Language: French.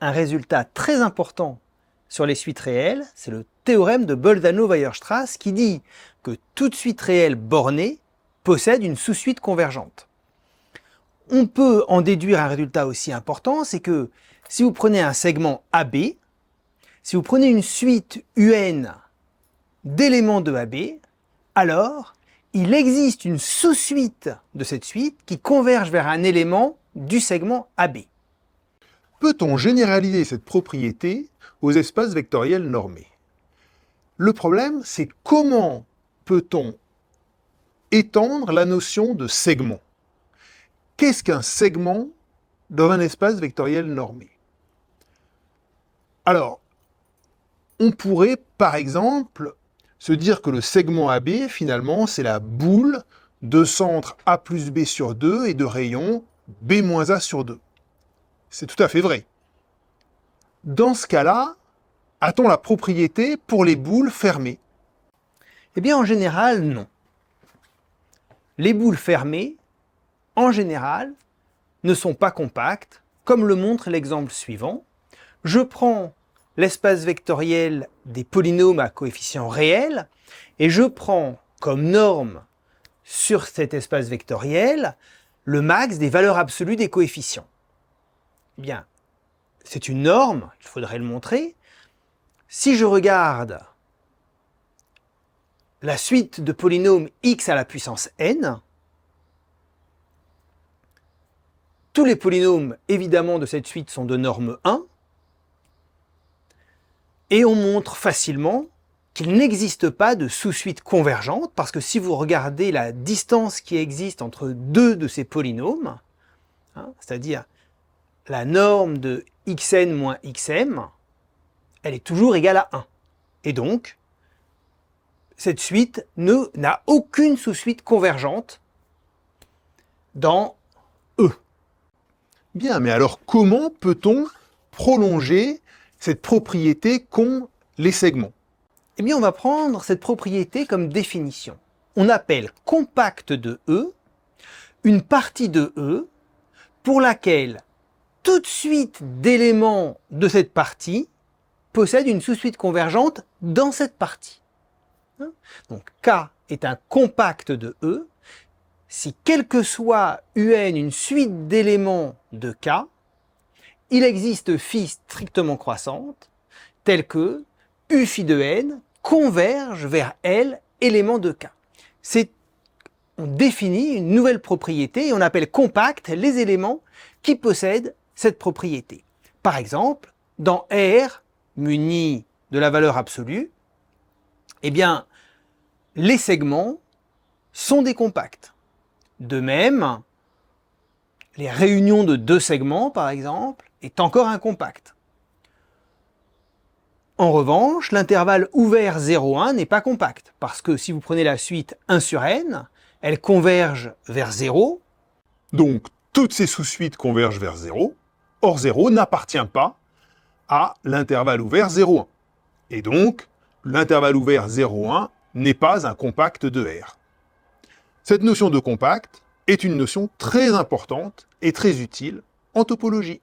un résultat très important sur les suites réelles, c'est le théorème de Boldano-Weierstrass qui dit que toute suite réelle bornée possède une sous-suite convergente. On peut en déduire un résultat aussi important, c'est que si vous prenez un segment AB, si vous prenez une suite UN d'éléments de AB, alors il existe une sous-suite de cette suite qui converge vers un élément du segment AB. Peut-on généraliser cette propriété aux espaces vectoriels normés? Le problème, c'est comment peut-on étendre la notion de segment? Qu'est-ce qu'un segment dans un espace vectoriel normé? Alors, on pourrait, par exemple, se dire que le segment AB, finalement, c'est la boule de centre A plus B sur 2 et de rayon B moins A sur 2. C'est tout à fait vrai. Dans ce cas-là, a-t-on la propriété pour les boules fermées? Eh bien, en général, non. Les boules fermées, en général, ne sont pas compactes, comme le montre l'exemple suivant. Je prends l'espace vectoriel des polynômes à coefficients réels, et je prends comme norme sur cet espace vectoriel le max des valeurs absolues des coefficients. Eh bien, c'est une norme, il faudrait le montrer. Si je regarde la suite de polynômes x à la puissance n, tous les polynômes, évidemment, de cette suite sont de norme 1, et on montre facilement qu'il n'existe pas de sous-suite convergente, parce que si vous regardez la distance qui existe entre deux de ces polynômes, c'est-à-dire la norme de xn moins xm, elle est toujours égale à 1. Et donc, cette suite n'a aucune sous-suite convergente dans E. Bien, mais alors comment peut-on prolonger cette propriété qu'ont les segments? Eh bien, on va prendre cette propriété comme définition. On appelle compacte de E une partie de E pour laquelle toute suite d'éléments de cette partie possède une sous-suite convergente dans cette partie. Donc K est un compact de E si quel que soit UN une suite d'éléments de K, il existe phi strictement croissante telle que U phi de n converge vers L élément de K. On définit une nouvelle propriété et on appelle compact les éléments qui possèdent cette propriété. Par exemple, dans R muni de la valeur absolue, eh bien, les segments sont des compacts. De même, les réunions de deux segments, par exemple, est encore un compact. En revanche, l'intervalle ouvert 0,1 n'est pas compact, parce que si vous prenez la suite 1 sur n, elle converge vers 0. Donc, toutes ces sous-suites convergent vers 0. Or, 0 n'appartient pas à l'intervalle ouvert 0,1. Et donc, l'intervalle ouvert 0,1 n'est pas un compact de R. Cette notion de compact est une notion très importante et très utile en topologie.